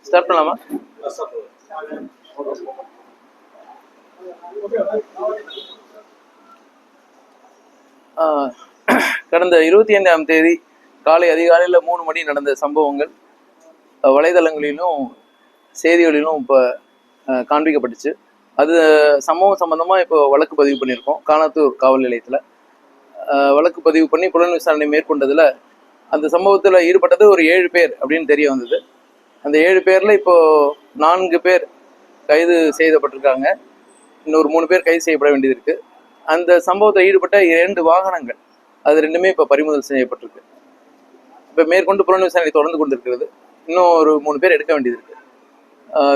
Start பண்ணலாமா? கடந்த 25ஆம் தேதி காலை அதிகாலையில் 3 மணி நடந்த சம்பவங்கள் வலைதளங்களிலும் செய்திகளிலும் இப்போ காண்பிக்கப்பட்டுச்சு. அது சம்பவம் சம்பந்தமாக இப்போ வழக்கு பதிவு பண்ணியிருக்கோம். காணத்தூர் காவல் நிலையத்தில் வழக்கு பதிவு பண்ணி புலன் விசாரணை மேற்கொண்டதில் அந்த சம்பவத்தில் ஈடுபட்டது ஒரு 7 பேர் அப்படின்னு தெரிய வந்தது. அந்த 7 பேரில் இப்போது 4 பேர் கைது செய்யப்பட்டிருக்காங்க. இன்னொரு 3 பேர் கைது செய்யப்பட வேண்டியது இருக்குது. அந்த சம்பவத்தில் ஈடுபட்ட 2 வாகனங்கள் அது 2மே இப்போ பறிமுதல் செய்யப்பட்டிருக்கு. இப்போ மேற்கொண்டு புலன் விசாரணை தொடர்ந்து கொண்டிருக்கிறது. இன்னும் ஒரு 3 பேர் எடுக்க வேண்டியது இருக்கு.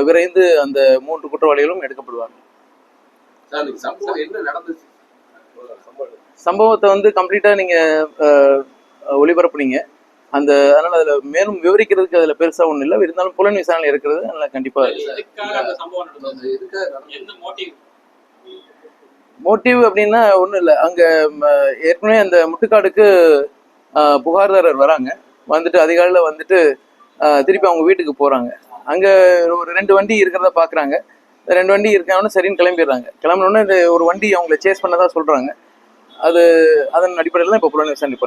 விரைந்து அந்த 3 குற்றவாளிகளும் எடுக்கப்படுவாங்க. சம்பவத்தை வந்து கம்ப்ளீட்டா நீங்க ஒளிபரப்புனீங்க. அதனால அதுல மேலும் விவரிக்கிறதுக்கு அதுல பெருசா ஒண்ணு இல்லை. இருந்தாலும் புலன் விசாரணை இருக்கிறது அதனால கண்டிப்பா மோட்டிவ் அப்படின்னா ஒன்றும் இல்லை. அங்கே ஏற்கனவே அந்த முட்டுக்காடுக்கு புகார்தாரர் வராங்க. வந்துட்டு அதிகாலையில் வந்துட்டு திருப்பி அவங்க வீட்டுக்கு போகிறாங்க. அங்கே ஒரு 2 வண்டி இருக்கிறத பார்க்குறாங்க. 2 வண்டி இருக்காங்கன்னு சரின்னு கிளம்பிடுறாங்க. கிளம்பினோடனே இந்த ஒரு வண்டி அவங்கள சேஸ் பண்ணதா சொல்கிறாங்க. அதன் அடிப்படையில் தான் இப்போ புலன் விசாரணை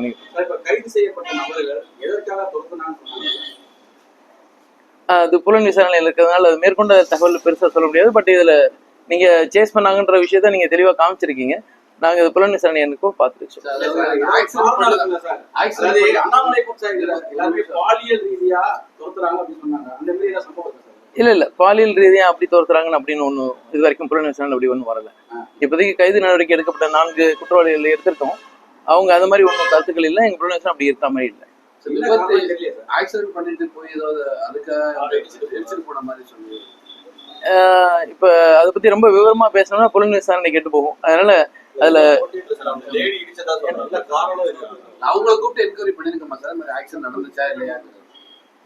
அது புலன் விசாரணையில் இருக்கிறதுனால அது மேற்கொண்ட தகவல் பெருசாக சொல்ல முடியாது. பட் இதில் நீங்க சேஸ் பண்ணாங்கன்ற விஷயத்த நீங்க தெளிவா காமிச்சிருக்கீங்க. நாங்க இது புலன் விசாரணை எனக்கோ பார்த்துருச்சோம். இல்ல பாலியல் ரீதியா அப்படி தோர்த்துறாங்கன்னு அப்படின்னு ஒண்ணு இது வரைக்கும் புலன் விசாரணை அப்படி ஒன்றும் வரல. இப்போதைக்கு கைது நடவடிக்கை எடுக்கப்பட்ட 4 குற்றவாளிகள் எடுத்திருக்கோம். அவங்க அது மாதிரி ஒன்றும் கருத்துக்கள் இல்லை. எங்க புலன் விசாரணை அப்படி இருக்க மாதிரி இல்லை. இப்ப அதை பத்தி ரொம்ப விவரமா பேசணும்னா புலன் விசாரணை கேட்டு போகும். அதனால அதுல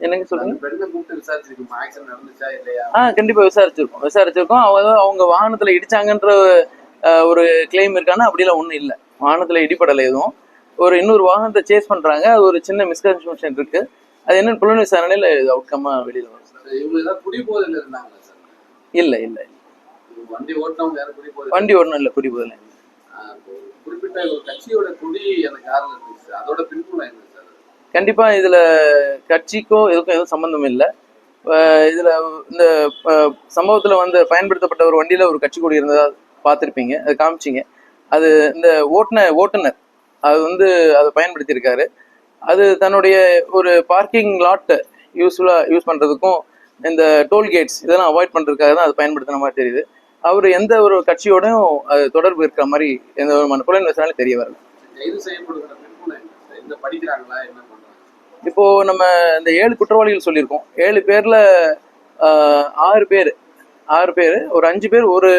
என்னங்க சொல்லுங்க. கண்டிப்பா விசாரிச்சிருக்கோம். அவங்க வாகனத்துல இடிச்சாங்கன்ற ஒரு கிளைம் இருக்கானா அப்படிலாம் ஒண்ணும் இல்லை. வாகனத்துல இடிப்படலை எதுவும். இன்னொரு வாகனத்தை சேஸ் பண்றாங்க. அது ஒரு சின்ன மிஸ்கன்செப்ஷன் இருக்கு. அது என்னன்னு புலன் விசாரணையில அவுட்கமா வெளியில வரும். இல்ல இல்ல வண்டி ஓட்டணும் இல்ல குடிபோதல. கண்டிப்பா இதுல கட்சிக்கோ இதுக்கும் எதுவும் சம்பந்தம் இல்லை. இதுல இந்த சம்பவத்துல வந்து பயன்படுத்தப்பட்ட ஒரு வண்டியில ஒரு கட்சி கொடி இருந்ததா பார்த்திருப்பீங்க. அது காமிச்சிங்க. அது இந்த ஓட்டுநர் அது வந்து அதை பயன்படுத்தி இருக்காரு. அது தன்னுடைய ஒரு பார்க்கிங் லாட் யூஸ் பண்றதுக்கும் இந்த டோல்கேட்ஸ் இதெல்லாம் அவாய்ட் பண்றதுக்காக தான் அது பயன்படுத்தின மாதிரி தெரியுது. அவர் எந்த ஒரு கட்சியோடையும் அது தொடர்பு இருக்கிற மாதிரி எந்த ஒரு புலன் விசாரணை தெரிய வரல. இப்போ நம்ம இந்த 7 குற்றவாளிகள் சொல்லியிருக்கோம். 7 பேர்ல 6 பேர் ஒரு 5 பேர் ஒரு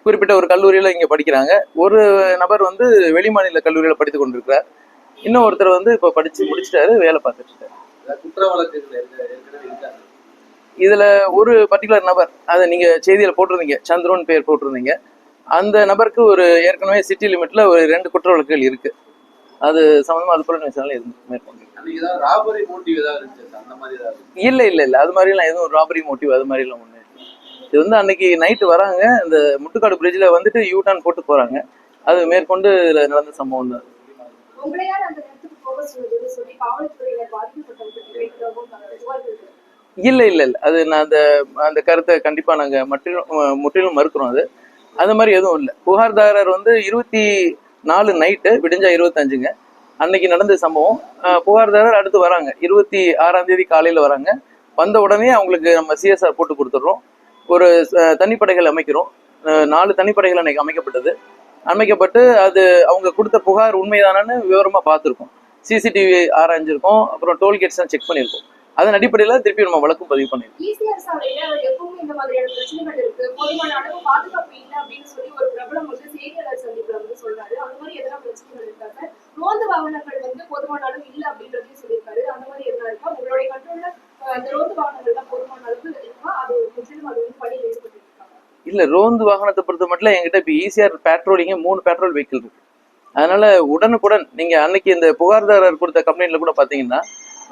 குறிப்பிட்ட ஒரு கல்லூரியில இங்க படிக்கிறாங்க. ஒரு நபர் வந்து வெளிமாநில கல்லூரியில படித்து கொண்டிருக்கிறார். இன்னும் ஒருத்தர் வந்து இப்ப படிச்சு முடிச்சிட்டாரு, வேலை பார்த்துட்டு இருக்காரு. இதுல ஒரு பர்டிகுலர் நபர் அதை நீங்க செய்தியில போட்டிருந்தீங்க, சந்திரன் பேர் போட்டிருந்தீங்க. அந்த நபருக்கு ஒரு ஏற்கனவே சிட்டி லிமிட்ல ஒரு 2 குற்ற வழக்குகள் இருக்கு. அது சம்பந்தமா அது புலன் விசாரணை மேற்கொண்டு இல்ல அது மாதிரி எல்லாம் எதுவும் ராபரி மோட்டிவ் அது மாதிரி எல்லாம் ஒண்ணு. இது வந்து அன்னைக்கு நைட்டு வராங்க. இந்த முட்டுக்காடு பிரிட்ஜ்ல வந்துட்டு யூ டர்ன் போட்டு போறாங்க. அது மேற்கொண்டு இதுல நடந்த சம்பவம் தான். இல்ல அது நான் அந்த கருத்தை கண்டிப்பா நாங்க முற்றிலும் மறுக்கிறோம். அது மாதிரி எதுவும் இல்லை. புகார்தாரர் வந்து 24 நைட்டு விடிஞ்சா 25ங்க அன்னைக்கு நடந்த சம்பவம். புகார்தாரர் அடுத்து வராங்க 26ஆம் தேதி காலையில வராங்க. வந்த உடனே அவங்களுக்கு நம்ம சிஎஸ்ஆர் போட்டு கொடுத்துட்றோம். ஒரு தனிப்படைகள் அமைக்கிறோம். 4 தனிப்படைகள் அன்னைக்கு அமைக்கப்பட்டு அது அவங்க கொடுத்த புகார் உண்மைதானு விவரமா பார்த்துருக்கோம். சிசிடிவி ஆராய்ஞ்சிருக்கோம். அப்புறம் டோல்கேட்ஸ் எல்லாம் செக் பண்ணியிருக்கோம். அதன் அடிப்படையில திருப்பி நம்ம வழக்கும் பதிவு பண்ணிருக்கோம். இல்ல ரோந்து வாகனத்தை பொறுத்த மட்டும் என்கிட்ட இப்ப ஈசிஆர் பேட்ரோலிங்க 3 பேட்ரோல் வெஹிக்கிள் இருக்கு. அதனால உடனுக்குடன் நீங்க அன்னைக்கு இந்த புகார்தாரர் கொடுத்த கம்ப்ளைண்ட்ல கூட பாத்தீங்கன்னா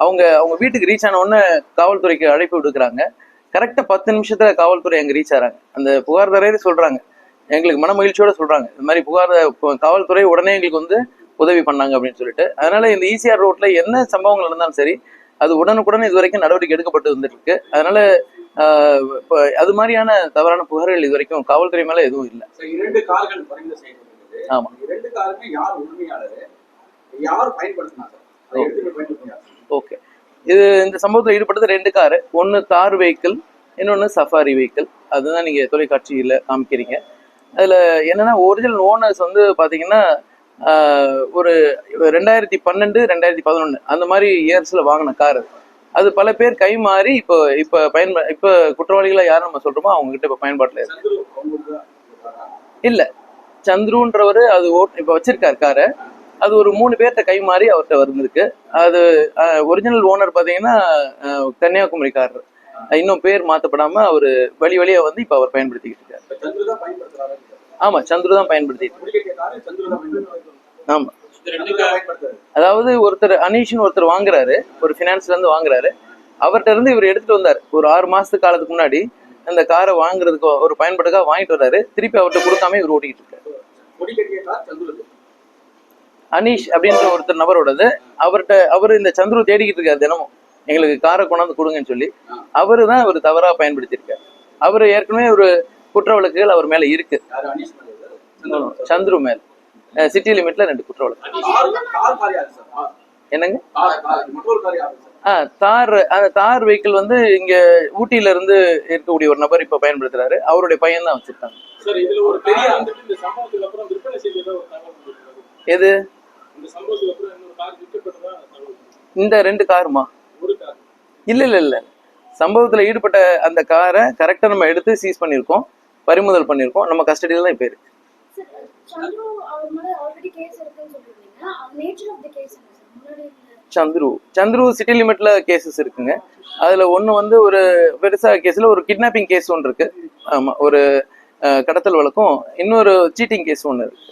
அவங்க வீட்டுக்கு ரீச் ஆன உடனே காவல்துறைக்கு அழைப்பு விடுக்கிறாங்க. கரெக்டா 10 நிமிஷத்துல காவல்துறை அங்க ரீச் ஆறாங்க. அந்த புகார்தாரரே சொல்றாங்க, எங்களுக்கு மன மகிழ்ச்சியோட சொல்றாங்க, இந்த மாதிரி காவல்துறை உடனே எங்களுக்கு வந்து உதவி பண்ணாங்க அப்படின்னு சொல்லிட்டு. அதனால இந்த ஈசிஆர் ரோட்ல என்ன சம்பவங்கள் நடந்தாலும் சரி, அது உடனுக்குடன் இது வரைக்கும் நடவடிக்கை எடுக்கப்பட்டு வந்துட்டு இருக்கு. அதனால இப்போ அது மாதிரியான தவறான புகார்கள் இது வரைக்கும் காவல்துறை மேல எதுவும் இல்லை. 2 கார்கள் பறிமுதல் செய்யப்பட்டது. ஆமா, 2 காருமே யார் உரிமையாளர், யார் பயன்படுத்தினாங்க, அதை எடுத்து பயன்படுத்தினாங்க. ஓகே, இந்த சம்பவத்தில் ஈடுபட்டது 2 காரு. ஒன்று தார் வெஹிக்கிள், இன்னொன்று சஃபாரி வெஹிக்கிள். அதுதான் நீங்க தொலைக்காட்சியில காமிக்கிறீங்க. அதுல என்னன்னா ஒரிஜினல் ஓனர்ஸ் வந்து பாத்தீங்கன்னா ஒரு 2012 2011 அந்த மாதிரி இயர்ஸ்ல வாங்கின கார். அது பல பேர் கை மாறி இப்ப குற்றவாளிகளை யாரும் நம்ம சொல்றோமோ அவங்க கிட்ட இப்ப பயன்பாட்டுல இருக்கு. இல்ல, சந்துருன்றவரு அது இப்ப வச்சிருக்காரு காரை. அது ஒரு 3 பேர்கிட்ட கை மாறி அவர்கிட்ட வந்திருக்கு. அது ஒரிஜினல் ஓனர் பாத்தீங்கன்னா கன்னியாகுமரிக்காரர். இன்னும் பேர் மாத்தப்படாம அவரு வழியா வந்து இப்ப அவர் பயன்படுத்திக்கிட்டு இருக்காரு. ஆமா, சந்துரு தான் பயன்படுத்திட்டு. ஆமா, அதாவது ஒருத்தர் அனீஷ்னு ஒருத்தர் வாங்குறாரு, ஒரு பினான்ஸ்ல இருந்து வாங்குறாரு. அவர்கிட்ட இருந்து இவர் எடுத்துட்டு வந்தார் ஒரு 6 மாசத்து காலத்துக்கு முன்னாடி. அந்த காரை வாங்குறதுக்கு ஒரு பயன்பாட்டுக்காக வாங்கிட்டு வர்றாரு. திருப்பி அவர்கிட்ட கொடுக்காம இவர் ஓட்டிக்கிட்டு இருக்காரு. அனீஷ் அப்படின்ற ஒருத்தர் நபரோடது. அவரு இந்த சந்துரு தேடிக்கிட்டு இருக்காரு தினமும், எங்களுக்கு காரை கொண்டாந்து கொடுங்கன்னு சொல்லி. அவரு தான் அவர் தவறா பயன்படுத்தியிருக்காரு. அவரு ஏற்கனவே ஒரு குற்ற வழக்குகள் அவர் மேல இருக்கு. சந்துரு மேல சிட்டி லிமிட்ல 2 குற்ற வழக்கு. என்னங்க, தார் வெஹிக்கிள் வந்து இங்க ஊட்டியில இருந்து இருக்கக்கூடிய ஒரு நபர் இப்ப பயன்படுத்துறாரு. அவருடைய பையன் தான் வச்சிருக்காங்க. எது இந்த 2 காருமா? இல்ல, சம்பவத்துல ஈடுபட்ட அந்த காரை கரெக்டா நம்ம எடுத்து சீஸ் பண்ணிருக்கோம், பறிமுதல் பண்ணிருக்கோம். நம்ம கஸ்டடியில தான் இப்ப இருக்கு. சந்துரு சிட்டி லிமிட்ல கேசஸ் இருக்குங்க. அதுல ஒண்ணு வந்து ஒரு பெருசா கேஸ்ல ஒரு கிட்னாப்பிங் கேஸ் ஒன்று இருக்கு. ஆமா, ஒரு கடத்தல் வழக்கும், இன்னொரு சீட்டிங் கேஸ் ஒன்று இருக்கு.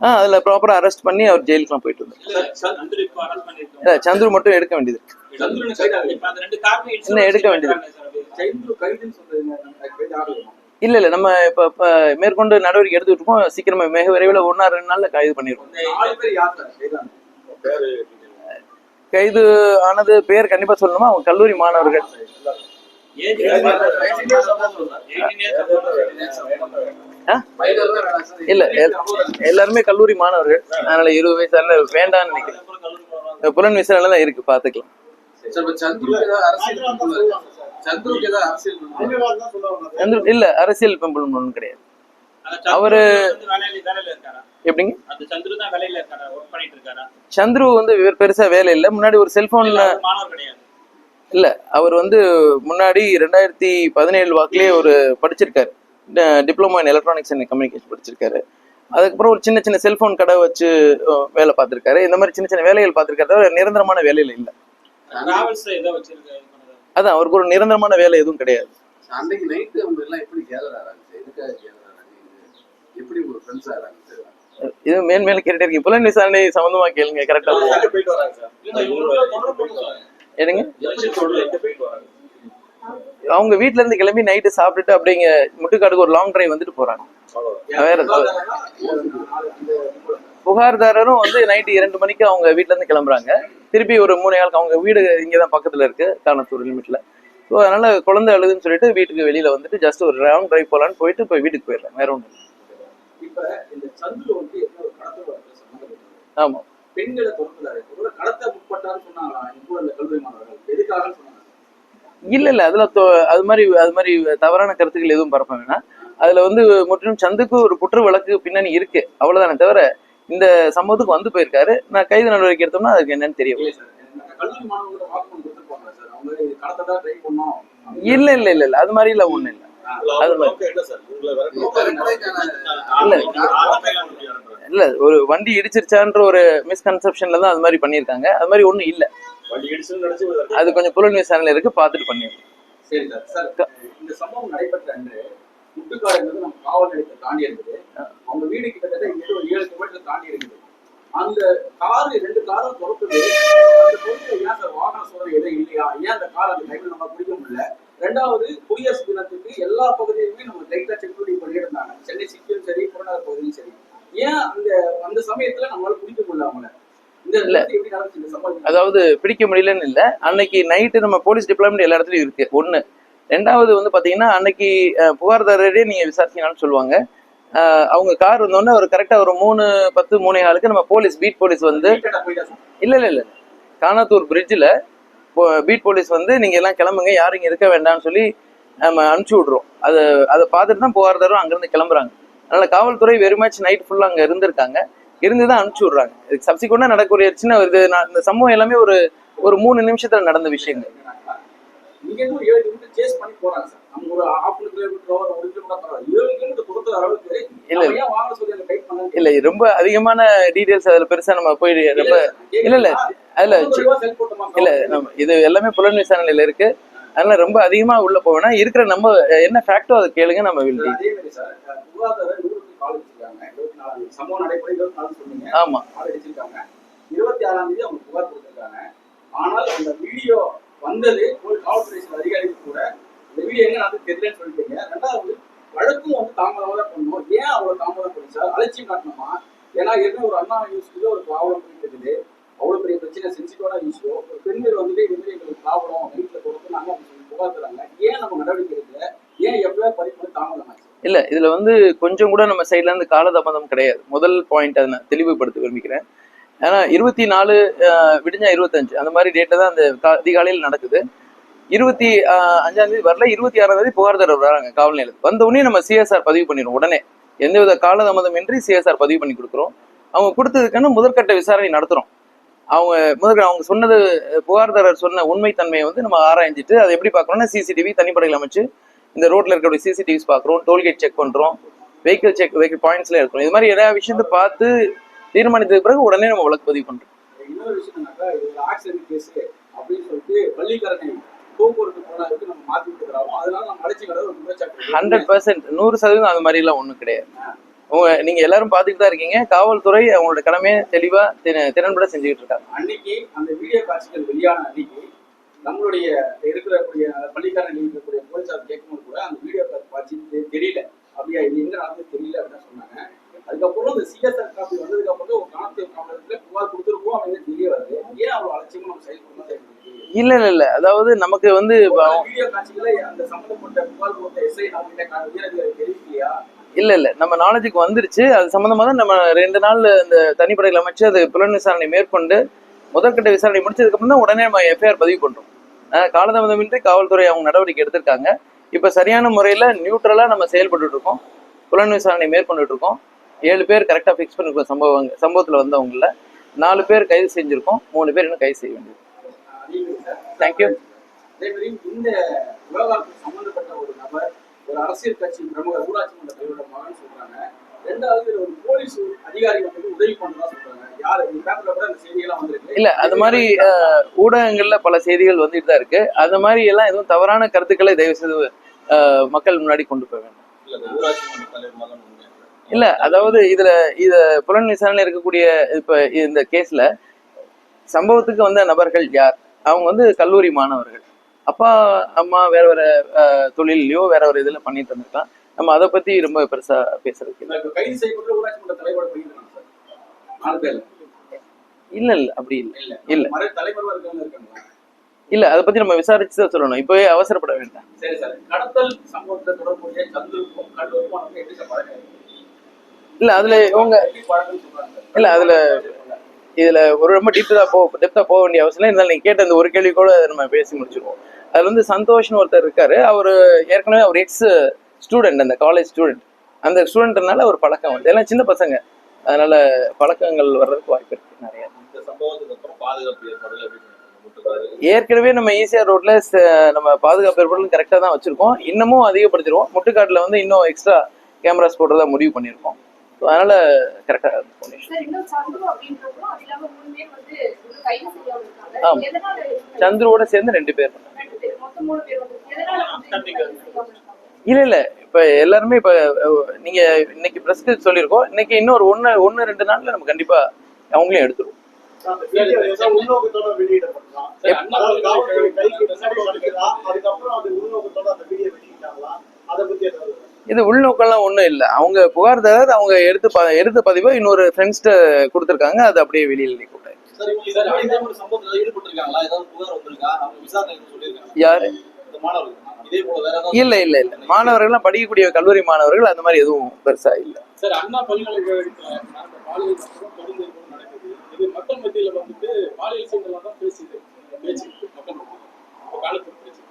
அதுல ப்ராப்பரா அரெஸ்ட் பண்ணி அவர் ஜெயிலுக்குலாம் போயிட்டு இருந்தார். சந்துரு மட்டும் எடுக்க வேண்டியது இருக்கு. என்ன எடுக்க வேண்டியது? இல்ல, நம்ம இப்ப மேற்கொண்டு நடவடிக்கை எடுத்துட்டு இருக்கோம். சீக்கிரமா மிக விரைவில் 1-2 நாள்ல கைது பண்ணிருக்கோம். கைது ஆனது பேர் கண்டிப்பா சொல்லணுமா? அவங்க கல்லூரி மாணவர்கள். இல்ல, எல்லாருமே கல்லூரி மாணவர்கள். அதனால 20 வயசு வேண்டாம்னு நினைக்கிறேன். புலன் விசாரணை தான் இருக்கு, பாத்துக்கலாம். இல்ல, அரசியல் பெம்புலம் ஒன்றும் கிடையாது. அவரு எப்படிங்க? சந்துரு வந்து பெருசா வேலை இல்ல. முன்னாடி ஒரு செல்போன்ல இல்ல, அவர் வந்து முன்னாடி 2017 வாக்குலயே ஒரு படிச்சிருக்காரு, diploma in electronics and communication படிச்சிருக்காரு. அதுக்கப்புறம் ஒரு சின்ன செல்போன் கடை வச்சு வேலை பார்த்திருக்காரு. இந்த மாதிரி சின்ன வேலைகள் பார்த்திருக்காரு. நிரந்தரமான வேலையில இல்ல. அதான், அவருக்கு ஒரு நிரந்தரமான வேலை எதுவும் கிடையாது. இது மேல கேட்டுட்டே இருக்கீங்க. புலன் விசாரணை சம்பந்தமா கேளுங்க. கரெக்டா எடுங்க. அவங்க வீட்டுல இருந்து கிளம்பி நைட்டு சாப்பிட்டுட்டு அப்படிங்க முட்டுக்காடுக்கு ஒரு லாங் டிரைவ் வந்துட்டு போறாங்க. வேற புகார்தாரரும் வந்து நைட்டு 2 மணிக்கு அவங்க வீட்டுல இருந்து கிளம்புறாங்க. திருப்பி ஒரு 3 நாளுக்கு அவங்க வீடு இங்கதான் பக்கத்துல இருக்கு, காரணத்தூர் லிமிட்ல. ஸோ அதனால குழந்தை அழுதுன்னு சொல்லிட்டு வீட்டுக்கு வெளியில வந்துட்டு ஜஸ்ட் ஒரு லாங் டிரைவ் போலான்னு போயிட்டு இப்போ வீட்டுக்கு போயிடலாம். வேற ஒண்ணு. ஆமா, இல்ல அதுல அது மாதிரி தவறான கருத்துக்கள் எதுவும் பரப்ப வேணாம். அதுல வந்து முற்றிலும் சந்துக்கு ஒரு குற்ற வழக்கு பின்னணி இருக்கு, அவ்வளவுதானே தவிர இந்த சம்பவத்துக்கு வந்து போயிருக்காரு. நான் கைது நடவடிக்கை எடுத்தோம்னா அதுக்கு என்னன்னு தெரியும். இல்ல அது மாதிரி இல்ல, ஒண்ணு இல்ல. அது இல்ல, ஒரு வண்டி இடிச்சிருச்சான்ற ஒரு மிஸ்கன்செப்ஷன்ல தான் அது மாதிரி பண்ணிருக்காங்க. அது மாதிரி ஒண்ணும் இல்ல. அது கொஞ்சம் புலன் விசாரணையில இருக்கு, பாத்துட்டு பண்ணிருக்கோம். சரி சார். இந்த சம்பவம் நடைபெற்ற அன்று முட்டுக்காடுங்கிறது நம்ம காவல் நிலையத்தை தாண்டி இருக்குது. அவங்க வீடு கிட்டத்தட்ட இங்கிருந்து ஒரு 7 கிலோமீட்டர் தாண்டி இருக்குது. அந்த காரு 2 காரும் துரத்துது. அந்த பொருட்கள் ஏன் சார் வாகன சோதனை எதுவும் இல்லையா? ஏன் அந்த கார் அந்த டைம்ல நம்ம பிடிக்க முடியல? 2வது குடியரசு தினத்துக்கு எல்லா பகுதியிலுமே நம்ம லைட்டா செக்யூரிட்டி பண்ணியிருந்தாங்க. சென்னை சிட்டியும் சரி, புறநகர் பகுதியும் சரி. ஏன் அந்த அந்த சமயத்துல நம்மளால பிடிக்க முடியல அவங்கள? இந்த எப்படி நடந்துச்சு இந்த சம்பவம்? அதாவது பிடிக்க முடியலன்னு இல்லை, அன்னைக்கு நைட்டு நம்ம போலீஸ் டிபார்ட்மெண்ட் எல்லா இடத்துலயும் இருக்கு ஒண்ணு. 2வது வந்து பாத்தீங்கன்னா அன்னைக்கு புகார்தாரரே நீங்க விசாரிச்சீங்கன்னு சொல்லுவாங்க. அவங்க கார் வந்தோடனே ஒரு கரெக்டா ஒரு 3:10 3:15 நம்ம போலீஸ் பீட் போலீஸ் வந்து இல்ல கானாத்தூர் பிரிட்ஜில் பீட் போலீஸ் வந்து நீங்க எல்லாம் கிளம்புங்க, யாரும் இங்க இருக்க வேண்டாம்னு சொல்லி நம்ம அனுப்பிச்சு விடுறோம். அதை பார்த்துட்டு தான் புகார்தாரும் அங்கிருந்து கிளம்புறாங்க. அதனால காவல்துறை வெரி மச் நைட் ஃபுல்லா அங்க இருந்திருக்காங்க, இருந்துதான் அனுப்பிச்சு விடுறாங்க. இதுக்கு சப்சிக்வெண்டா நடக்கக்கூடிய சின்ன இந்த சம்பவம் எல்லாமே ஒரு 3 நிமிஷத்துல நடந்த விஷயங்கள். இங்க இருந்து 7 கிலோமீட்டர் சேஸ் பண்ணி போறாங்க சார். நம்ம ஒரு 1/2 கிலோமீட்டர் ஒரு 1 கிலோமீட்டர் பரவாயில்ல, 7 கிலோமீட்டர் கொடுத்த அளவுக்கு ஏன் வாங்க சொல்லி அந்த டைப் பண்ணாங்க? இல்ல ரொம்ப அதிகமான டீடைல்ஸ் அதுல பெருசா நம்ம போய் ரொம்ப இல்ல அதுல இல்ல நம்ம இது எல்லாமே புலன் விசாரணையில இருக்கு. அதனால ரொம்ப அதிகமா உள்ள போவேனா இருக்கிற நம்ம என்ன ஃபேக்டோ அதை கேளுங்க, நம்ம வில் அதே மாதிரி சார் புகார்தாரர் 100க்கு கால் வச்சிருக்காங்க. 24 சம்பவம் நடைபெற 24 சொன்னீங்க. ஆமா கால் அடிச்சிருக்காங்க. 26ஆம் தேதி அவங்க புகார் கொடுத்திருக்காங்க. ஆனால் அந்த வீடியோ வந்தது ஒரு காவல்துறை அதிகாரிகள் கூட இந்த வீடியோ எங்க நடந்து தெரியலன்னு சொல்லிட்டீங்க. 2வது வழக்கும் வந்து தாமதமாக தான் பண்ணணும். ஏன் அவ்வளவு தாமதம் பண்ணி சார்? அலட்சியம் காட்டணுமா? ஏன்னா ஏற்கனவே ஒரு அண்ணா யூஸ்க்கு ஒரு ப்ராப்ளம் போயிட்டு இருக்குது. அவ்வளவு பெரிய பிரச்சனை, சென்சிட்டிவான இஷ்யூ. ஒரு பெண்கள் வந்துட்டு இது மாதிரி எங்களுக்கு ப்ராப்ளம் வீட்டில் கொடுத்துனாங்க அப்படின்னு சொல்லி புகார் தராங்க. ஏன் நம்ம நடவடிக்கை எடுக்கல? ஏன் எப்பவே பதிவு பண்ணி தாமதம் ஆச்சு? இல்ல இதுல வந்து கொஞ்சம் கூட நம்ம சைட்ல இருந்து காலதாமதம் கிடையாது. முதல் பாயிண்ட் அதை நான் தெளிவுபடுத்த விரும்புகிறேன். ஏன்னா 24 விடிஞ்சா 25 அந்த மாதிரி டேட்ல தான் அந்த அதிகாலையில் நடக்குது. 25ஆம் தேதி வரல, 26ஆம் தேதி புகார்தாரர் வராங்க காவல் நிலையத்துக்கு. வந்த உடனே நம்ம சிஎஸ்ஆர் பதிவு பண்ணிடுவோம். உடனே எந்தவித காலதாமதம் இன்றி சிஎஸ்ஆர் பதிவு பண்ணி கொடுக்குறோம். அவங்க கொடுத்ததுக்கான முதற்கட்ட விசாரணை நடத்துறோம். அவங்க சொன்னது புகார்தாரர் சொன்ன உண்மைத்தன்மையை வந்து நம்ம ஆராய்ஞ்சிட்டு அதை எப்படி பார்க்கறோம்னா சிசிடிவி தனிப்படையில் அமைச்சு இந்த ரோட்ல இருக்கக்கூடிய சிசிடிவிஸ் பார்க்குறோம், டோல்கேட் செக் பண்றோம், வெஹிக்கிள் பாயிண்ட்ஸ்ல இருக்கிறோம். இது மாதிரி எல்லா விஷயத்தை பார்த்து தீர்மானித்ததுக்கு பிறகு உடனே நம்ம வழக்கு பதிவு பண்றோம். இன்னொரு விஷயம் என்னக்கா, இது ஒரு ஆக்சிடென்ட் கேஸ் அப்படின்னு சொல்லிட்டு பள்ளிக்கரணை போக்குவரத்து போனாருக்கு நம்ம மாத்தி விட்டுக்கிறோம். அதனால நம்ம அழைச்சி கடை ஒரு குற்றச்சாட்டு 100% 100% அந்த மாதிரி எல்லாம் ஒண்ணும் கிடையாது. நீங்க எல்லாரும் பாத்துட்டு தான் இருக்கீங்க. காவல்துறை அவங்களோட கடமையை தெளிவா திறன்பட செஞ்சுக்கிட்டு இருக்காங்க. அன்னைக்கு அந்த வீடியோ காட்சிகள் வெளியான அன்னைக்கு நம்மளுடைய இருக்கக்கூடிய பள்ளிக்கரணை இருக்கக்கூடிய போலீசார் கேட்கும்போது கூட அந்த வீடியோ காட்சி தெரியல, அப்படியா இது எங்க நடந்து தெரியல அப்படின்னு சொன்னாங்க. அதுக்கப்புறம் இந்த சிஎஸ்ஆர் காப்பி வந்ததுக்கு அப்புறம் ஒரு காணொலி காவலத்துல புகார் கொடுத்துருக்கோம் அப்படின்னு தெரிய வருது. ஏன் அவ்வளவு அலட்சியமா நம்ம செயல்படணும்? இல்ல அதாவது நமக்கு வந்து வீடியோ காட்சிகளை அந்த சம்பந்தப்பட்ட புகார் கொடுத்த எஸ்ஐ நம்ம தெரிவிக்கலையா? இல்ல நம்ம நாலேஜுக்கு வந்துருச்சு. அது சம்பந்தமா தான் நம்ம 2 நாள் இந்த தனிப்படையில் அமைச்சு அது புலன் விசாரணை மேற்கொண்டு முதற்கட்ட விசாரணை முடிச்சதுக்கு அப்புறம் தான் உடனே நம்ம எஃப்ஐஆர் பதிவு பண்றோம். காலதாமதமின்றி காவல்துறை அவங்க நடவடிக்கை எடுத்திருக்காங்க. இப்ப சரியான முறையில நியூட்ரலா நம்ம செயல்பட்டு இருக்கோம். புலன் விசாரணை மேற்கொண்டுட்டு இருக்கோம். 7 பேர் கரெக்டா ஃபிக்ஸ் பண்ணிருக்கோம். சம்பவத்துல வந்தவங்கள 4 பேர் கைது செஞ்சிருக்கோம், 3 பேர் இன்னும் கைது செய்ய வேண்டியது. தேங்க்யூ. அதே மாதிரி இந்த விவகாரத்துக்கு சம்பந்தப்பட்ட ஒரு நபர் ஒரு அரசியல் கட்சி பிரமுக ஊராட்சி மன்ற தலைவரோட மகன் சொல்றாங்க. 2வது ஒரு போலீஸ் அதிகாரி வந்து உதவி பண்ணதா சொல்றாங்க. யாரு இந்த பேப்பர்ல கூட அந்த செய்திகள்லாம் வந்திருக்கு. இல்ல அது மாதிரி ஊடகங்கள்ல பல செய்திகள் வந்துட்டு தான் இருக்கு. அது மாதிரி எல்லாம் எதுவும் தவறான கருத்துக்களை தயவு செய்து மக்கள் முன்னாடி கொண்டு போக வேண்டும். இல்ல அதாவது இத புலன் விசாரணை இருக்கக்கூடிய இப்ப இந்த கேஸ்ல சம்பவத்துக்கு வந்த நபர்கள் யார்? அவங்க வந்து கல்லூரி மாணவர்கள். அப்பா அம்மா வேற வேற தொழிலையோ வேற ஒரு இதுல பண்ணிட்டு இருந்திருக்கலாம். நம்ம அதை பத்தி ரொம்ப பெருசா பேசுறதுக்கு இல்ல அப்படி இல்ல இல்ல அதை பத்தி நம்ம விசாரிச்சுதான் சொல்லணும். இப்பவே அவசரப்பட வேண்டாம். இல்ல அதுல இவங்க இல்ல அதுல இதுல ஒரு ரொம்ப டெப்தா போக வேண்டிய அவசியம் இல்லை. இருந்தாலும் நீங்க கேட்ட அந்த ஒரு கேள்வி கூட நம்ம பேசி முடிச்சிருவோம். அதுல வந்து சந்தோஷ்னு ஒருத்தர் இருக்காரு. அவரு ஏற்கனவே அவர் எக்ஸ் ஸ்டூடெண்ட், அந்த காலேஜ் ஸ்டூடெண்ட். அந்த ஸ்டூடெண்ட்னால ஒரு பழக்கம் வருது. எல்லாம் சின்ன பசங்க, அதனால பழக்கங்கள் வர்றதுக்கு வாய்ப்பு இருக்கு நிறைய. ஏற்கனவே நம்ம ஈசிஆர் ரோட்ல நம்ம பாதுகாப்பு ஏற்பாடுகள் கரெக்டா தான் வச்சிருக்கோம். இன்னமும் அதிகப்படுத்திடுவோம். முட்டுக்காட்டுல வந்து இன்னும் எக்ஸ்ட்ரா கேமராஸ் போடுறதா முடிவு பண்ணியிருக்கோம். அதனால கரெக்டா சந்துருவோட சேர்ந்து 2 பேர். இல்ல இப்ப எல்லாருமே இப்ப நீங்க இன்னைக்கு பிரஸ்க்கு சொல்லியிருக்கோம். இன்னைக்கு இன்னொரு ஒன்னு 2 நாள்ல நம்ம கண்டிப்பா அவங்களையும் எடுத்துருவோம். உள்நோக்கத்தோட வெளியிடப்படலாம். அதுக்கப்புறம் அது உள்நோக்கத்தோட அந்த வீடியோ வெளியிட்டாங்களா? அதை பத்தி ஏதாவது இது உள்நோக்கம்லாம் ஒண்ணும் இல்லை. அவங்க புகார் தராது, அவங்க எடுத்த பதிவை இன்னொரு ஃப்ரெண்ட்ஸ்ட கொடுத்துருக்காங்க. அது அப்படியே வெளியில் கூட்டாங்க. யாரு? இல்ல இல்ல இல்ல, மாணவர்கள்லாம் படிக்கக்கூடிய கல்லூரி மாணவர்கள், அந்த மாதிரி எதுவும் பெருசா இல்ல. சார், அண்ணா பல்கலைக்கழகத்துல பாலியல் தொடர்ந்து நடக்குது. இது மக்கள் மத்தியில வந்துட்டு பாலியல் சீண்டலாம் தான் பேசுது, பேச்சு மக்கள் காலத்துக்கு பேச்சு.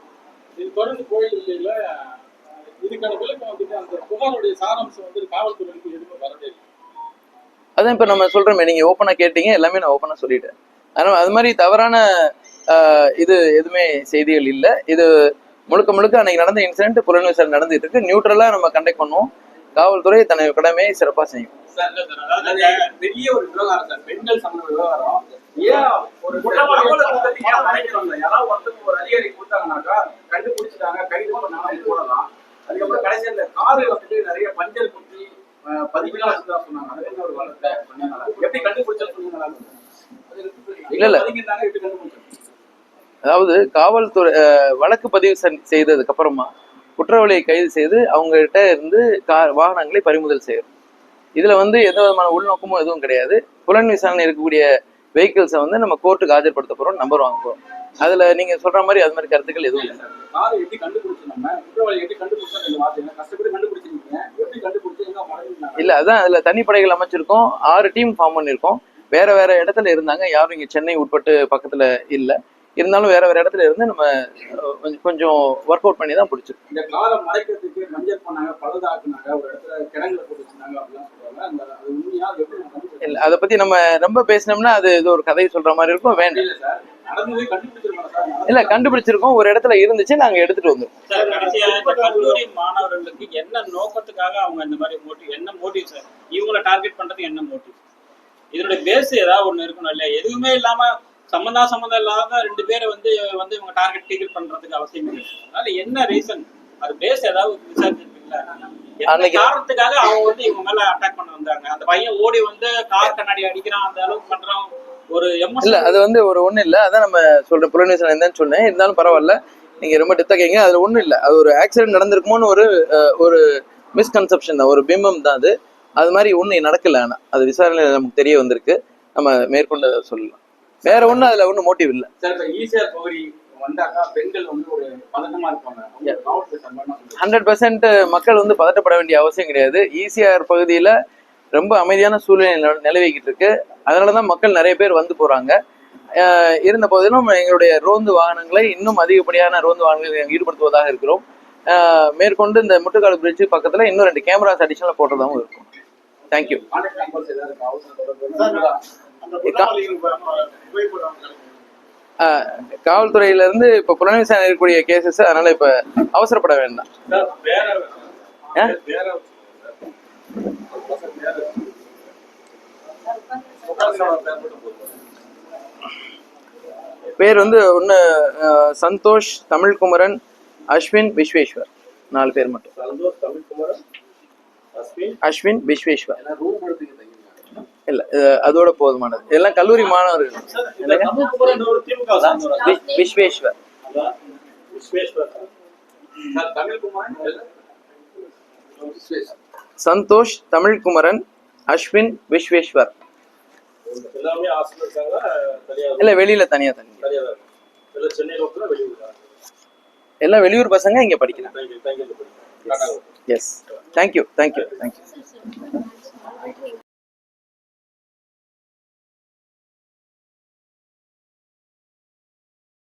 இது தொடர்ந்து கோயில்ல இதுக்கான விளக்கம் வந்துட்டு அந்த புகாருடைய சாராம்சம் வந்து காவல்துறைக்கு எதுவுமே வரவே இல்லை. அதான் இப்ப நம்ம சொல்றோமே, நீங்க ஓப்பனா கேட்டீங்க, எல்லாமே நான் ஓப்பனா சொல்லிட்டேன். அதனால அது மாதிரி தவறான இது எதுவுமே செய்திகள் இல்லை. இது முழுக்க முழுக்க அன்னைக்கு நடந்த இன்சிடென்ட் புலன் விசாரணை நடந்துட்டு இருக்கு. நியூட்ரலா நம்ம கண்டக்ட் பண்ணுவோம். காவல்துறை தனது கடமையை சிறப்பா செய்யும். பெரிய ஒரு விவகாரம் சார், பெண்கள் சம்பந்த விவகாரம். ஏன் ஒரு யாராவது ஒருத்தருக்கு ஒரு அதிகாரி கொடுத்தாங்கன்னாக்கா கண்டுபிடிச்சிட்டாங்க, கைது பண்ணாங்க போடலாம். அதுக்கப்புறம் கடைசி அந்த காரு வந்துட்டு நிறைய பஞ்சர் குத்தி பதிவுலாம் வச்சுதான் சொன்னாங்க. அது என்ன ஒரு வளர்த்த சொன்னாங்க, எப்படி கண்டுபிடிச்சா சொன்னாங்க? இல்ல இல்ல, அதாவது காவல்துறை வழக்கு பதிவு செய்ததுக்கு அப்புறமா குற்றவாளியை கைது செய்து அவங்ககிட்ட இருந்து வாகனங்களை பறிமுதல் செய்யணும். இதுல வந்து எந்த விதமான உள்நோக்கமும் எதுவும் கிடையாது. புலன் விசாரணை இருக்கக்கூடிய வெஹிக்கிள்ஸை வந்து நம்ம கோர்ட்டுக்கு ஆஜர்படுத்த போறோம், நம்பர் வாங்க போறோம். அதுல நீங்க சொல்ற மாதிரி அது மாதிரி கருத்துக்கள் எதுவும் இல்லை. இல்ல, அதான் அதுல தனிப்படைகள் அமைச்சிருக்கோம். 6 டீம் ஃபார்ம் பண்ணிருக்கோம். வேற வேற இடத்துல இருந்தாங்க, யாரும் இங்க சென்னை உட்பட்டு பக்கத்துல இல்ல. இருந்தாலும் வேற வேற இடத்துல இருந்து நம்ம கொஞ்சம் ஒர்க் அவுட் பண்ணி தான் பிடிச்சிருக்கோம். இந்த காலம் மறைக்கிறதுக்கு மஞ்சள் பண்ணாங்க, பழுதாக்குனாங்க, ஒரு இடத்துல கிணங்குல போட்டு வச்சிருந்தாங்க அப்படிலாம் சொல்றாங்க. அது உண்மையா? இல்ல, அதை பத்தி நம்ம ரொம்ப பேசினோம்னா அது இது ஒரு கதை சொல்ற மாதிரி இருக்கும். வேண்டாம். இல்ல, கண்டுபிடிச்சிருக்கோம். ஒரு இடத்துல இருந்துச்சு, நாங்க எடுத்துட்டு வந்திருக்கோம். கல்லூரி மாணவர்களுக்கு என்ன நோக்கத்துக்காக அவங்க இந்த மாதிரி மோட்டிவ், என்ன மோட்டிவ் சார்? இவங்களை டார்கெட் பண்றதுக்கு என்ன மோட்டிவ்? இதனுடைய பேஸ் ஏதாவது ஒண்ணு இருக்கணும் இல்லையா? எதுவுமே இல்லாம சம்பந்தம் இல்லாத 2 பேரை வந்து இவங்க டார்கெட் டீல் பண்றதுக்கு அவசியம் இல்லை. அதனால என்ன ரீசன், அது பேஸ் ஏதாவது விசாரிச்சிருக்கீங்களா? காரணத்துக்காக அவங்க வந்து இவங்க மேல அட்டாக் பண்ண வந்தாங்க. அந்த பையன் ஓடி வந்து கார் கண்ணாடி அடிக்கிறான், அந்த அளவுக்கு பண்றான். ஒரு இல்ல, அது வந்து ஒண்ணு இல்ல. அதான் நம்ம சொல்ற புலன் விசாரணை என்னன்னு சொன்னேன். இருந்தாலும் பரவாயில்ல, நீங்க ரொம்ப டெப்தா கேங்க. அதுல ஒண்ணும் இல்ல. அது ஒரு ஆக்சிடென்ட் நடந்திருக்குமோன்னு ஒரு மிஸ்கன்செப்ஷன் தான், ஒரு பிம்பம் தான் அது. அது மாதிரி ஒண்ணு நடக்கல. ஆனா அது விசாரணையில நமக்கு தெரிய வந்திருக்கு. நம்ம மேற்கொண்டு சொல்லலாம். வேற ஒண்ணு அதுல ஒண்ணு மோட்டிவ் இல்ல. ஈசிஆர் பகுதி வந்தாக்கா பெண்கள் வந்து ஒரு பதட்டமா இருப்பாங்க. 100% மக்கள் வந்து பதட்டப்பட வேண்டிய அவசியம் கிடையாது. ஈசிஆர் பகுதியில ரொம்ப அமைதியான சூழ்நிலை நிலவிக்கிட்டு இருக்கு. அதனாலதான் மக்கள் நிறைய பேர் வந்து போறாங்க. இருந்த போதிலும் எங்களுடைய ரோந்து வாகனங்களை இன்னும் அதிகப்படியான ரோந்து வாகனங்களை ஈடுபடுத்துவதாக இருக்கிறோம். மேற்கொண்டு இந்த முட்டுக்காடு பிரிட்ஜ் பக்கத்துல இன்னும் 2 கேமராஸ் அடிஷனலா போட்டதாகவும் இருக்கும். தேங்க்யூ. காவல்துறையில இருந்து இப்ப புலன் விசாரணை இருக்கக்கூடிய கேசஸ், அதனால இப்ப அவசரப்பட வேண்டாம். பேர் வந்து ஒன்னு சந்தோஷ், தமிழ்குமரன், அஸ்வின், விஸ்வேஸ்வர். 4 பேர் மட்டும். அஸ்வின், விஸ்வேஸ்வர். இல்ல, அதோட போதுமானது. எல்லாம் கல்லூரி மாணவர்கள். விஸ்வேஸ்வர். சந்தோஷ், தமிழ்குமரன், அஸ்வின், விஸ்வேஸ்வர். இல்ல, வெளியில தனியா எல்லாம் வெளியூர் பசங்க இங்க படிக்கிறாங்க. Yes, thank you.